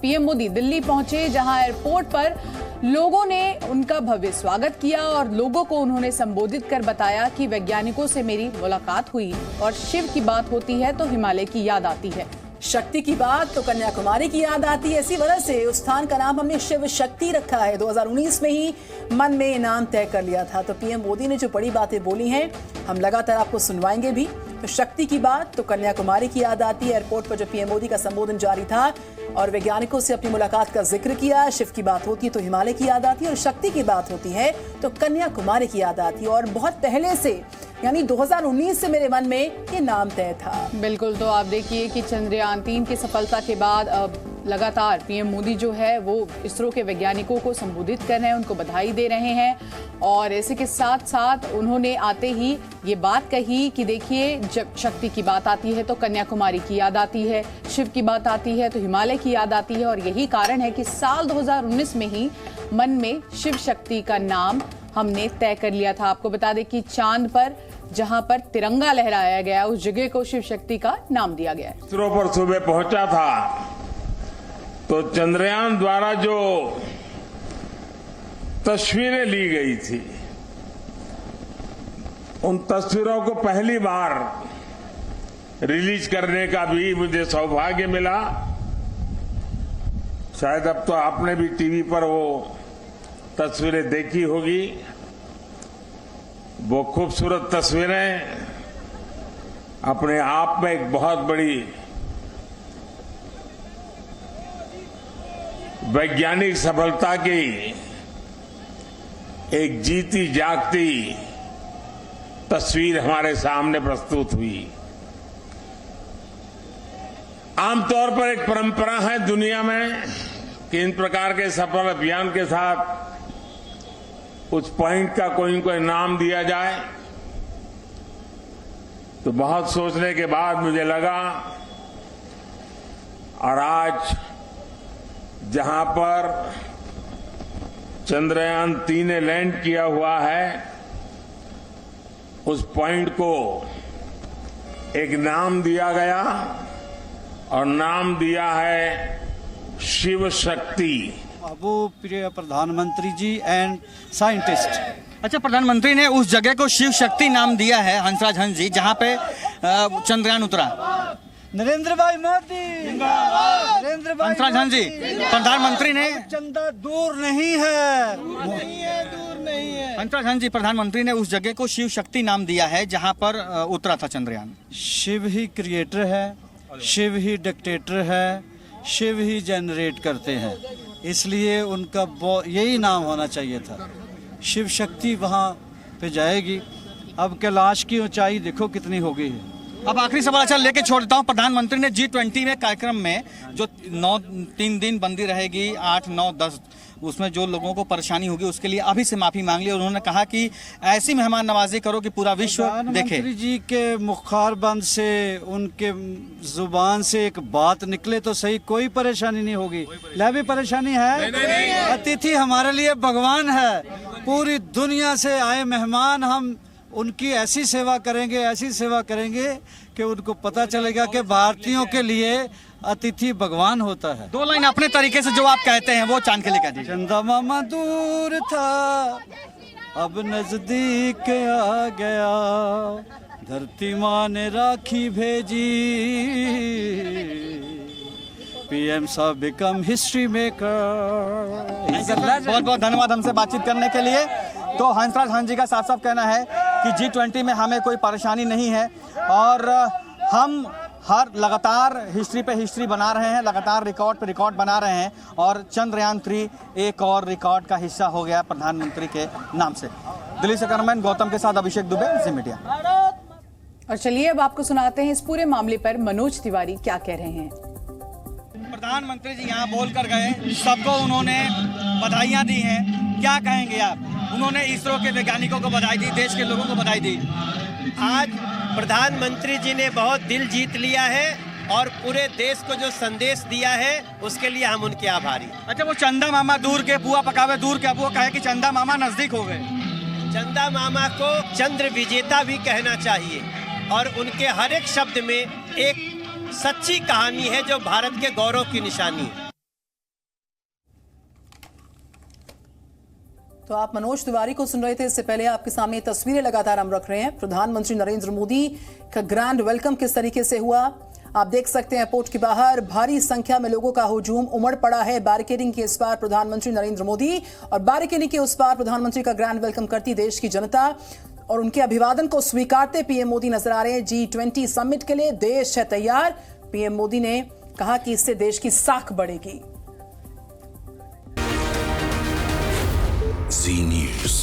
PM Modi Delhi पहुंचे, जहां airport पर लोगों ने उनका भव्य स्वागत किया और लोगों को उन्होंने संबोधित कर बताया कि वैज्ञानिकों से मेरी मुलाकात हुई और शिव की बात होती है तो हिमालय की याद आती है, शक्ति की बात तो कन्याकुमारी की याद आती है। इसी वजह से उस स्थान का नाम हमने शिव शक्ति रखा है। 2019 में ही मन में इनाम तय कर लिया था। तो पीएम मोदी ने जो बड़ी बातें बोली हैं हम लगातार आपको सुनवाएंगे भी। तो शक्ति की बात तो कन्याकुमारी की याद आती है। एयरपोर्ट पर जो पीएम मोदी का संबोधन जारी था और वैज्ञानिकों से अपनी मुलाकात का जिक्र किया। शिव की बात होती है तो हिमालय की याद आती है और शक्ति की बात होती है तो कन्याकुमारी की याद आती है। और बहुत पहले से यानी 2019 से मेरे मन में ये नाम तय था। बिल्कुल। तो आप देखिए कि चंद्रयान 3 की सफलता के बाद अब लगातार पीएम मोदी जो है वो इसरो के वैज्ञानिकों को संबोधित कर रहे हैं, उनको बधाई दे रहे हैं। और इसी के साथ साथ उन्होंने आते ही ये बात कही कि देखिए, जब शक्ति की बात आती है तो कन्याकुमारी की याद आती है, शिव की बात आती है तो हिमालय की याद आती है। और यही कारण है कि साल 2019 में ही मन में शिव शक्ति का नाम हमने तय कर लिया था। आपको बता दें कि चांद पर जहां पर तिरंगा लहराया गया उस जगह को शिव शक्ति का नाम दिया गया है। इसरो पर सुबह पहुंचा था तो चंद्रयान द्वारा जो तस्वीरें ली गई थी उन तस्वीरों को पहली बार रिलीज करने का भी मुझे सौभाग्य मिला। शायद अब तो आपने भी टीवी पर वो तस्वीरें देखी होगी। वो खूबसूरत तस्वीरें अपने आप में एक बहुत बड़ी वैज्ञानिक सफलता की एक जीती जागती तस्वीर हमारे सामने प्रस्तुत हुई। आमतौर पर एक परंपरा है दुनिया में कि इन प्रकार के सफल अभियान के साथ उस पॉइंट का कोई न कोई नाम दिया जाए। तो बहुत सोचने के बाद मुझे लगा और आज जहां पर चंद्रयान 3 ने लैंड किया हुआ है उस पॉइंट को एक नाम दिया गया और नाम दिया है शिव शक्ति। वो प्रिय प्रधानमंत्री जी एंड साइंटिस्ट। अच्छा, प्रधानमंत्री ने उस जगह को शिव शक्ति नाम दिया है, हंसराज हंस जी, जहां पे चंद्रयान उतरा। नरेंद्र भाई मोदी, नरेंद्र भाई हंसराज हंस जी, प्रधानमंत्री ने चंदा दूर नहीं है, दूर नहीं है। हंसराज हंस जी, प्रधानमंत्री ने उस जगह को शिव शक्ति नाम दिया है जहां पर उतरा था चंद्रयान। शिव ही क्रिएटर है, शिव ही डिक्टेटर है, शिव ही जनरेट करते हैं, इसलिए उनका यही नाम होना चाहिए था। शिव शक्ति वहाँ पे जाएगी। अब कैलाश की ऊंचाई देखो कितनी हो गई है। अब आखिरी सवाल अच्छा लेके छोड़ देता हूँ। प्रधानमंत्री ने G20 में कार्यक्रम में जो 3 दिन बंदी रहेगी, 8, 9, 10, उसमें जो लोगों को परेशानी होगी उसके लिए अभी से माफी मांग ली। और उन्होंने कहा कि ऐसी मेहमान नवाजी करो कि पूरा विश्व देखे। प्रधानमंत्री जी के मुखार बंद से, उनके जुबान से एक बात निकले तो सही, कोई परेशानी नहीं होगी। भी परेशानी है? नहीं। अतिथि हमारे लिए भगवान है। पूरी दुनिया से आए मेहमान, हम उनकी ऐसी सेवा करेंगे, ऐसी सेवा करेंगे कि उनको पता चलेगा कि भारतीयों के लिए अतिथि भगवान होता है। 2 लाइन अपने तरीके से जो आप कहते हैं वो चांद के लिए कह दीजिए। चंदा मामा दूर था अब नजदीक आ गया, धरती माँ ने राखी भेजी, पीएम साहब बिकम हिस्ट्री मेकर। बहुत बहुत धन्यवाद हमसे बातचीत करने के लिए। तो हंसराज हंस जी का साफ साफ कहना है कि G20 में हमें कोई परेशानी नहीं है और हम हर लगातार हिस्ट्री पे हिस्ट्री बना रहे हैं, लगातार रिकॉर्ड पे रिकॉर्ड बना रहे हैं। और चंद्रयान 3 एक और रिकॉर्ड का हिस्सा हो गया प्रधानमंत्री के नाम से। दिल्ली से कैमरामैन गौतम के साथ अभिषेक दुबे, जी मीडिया। और चलिए अब आपको सुनाते हैं इस पूरे मामले पर मनोज तिवारी क्या कह रहे हैं। प्रधानमंत्री जी यहाँ बोल कर गए, सबको उन्होंने बधाइयाँ दी हैं, क्या कहेंगे आप? उन्होंने इसरो के वैज्ञानिकों को बधाई दी, देश के लोगों को बधाई दी। आज प्रधानमंत्री जी ने बहुत दिल जीत लिया है और पूरे देश को जो संदेश दिया है उसके लिए हम उनके आभारी। अच्छा, वो चंदा मामा दूर के पुआ पकावे दूर के, अब वो कहे कि चंदा मामा नजदीक हो गए। चंदा मामा को चंद्र विजेता भी कहना चाहिए और उनके हर एक शब्द में एक सच्ची कहानी है जो भारत के गौरव की निशानी है। तो आप मनोज तिवारी को सुन रहे थे। इससे पहले आपके सामने तस्वीरें लगातार हम रख रहे हैं। प्रधानमंत्री नरेंद्र मोदी का ग्रैंड वेलकम किस तरीके से हुआ आप देख सकते हैं। एयरपोर्ट के बाहर भारी संख्या में लोगों का हुजूम उमड़ पड़ा है। बैरिकेडिंग के इस पार प्रधानमंत्री नरेंद्र मोदी और बैरिकेडिंग के उस पार प्रधानमंत्री का ग्रैंड वेलकम करती देश की जनता और उनके अभिवादन को स्वीकारते पीएम मोदी नजर आ रहे हैं। G20 समिट के लिए देश है तैयार। पीएम मोदी ने कहा कि इससे देश की साख बढ़ेगी। Zee News.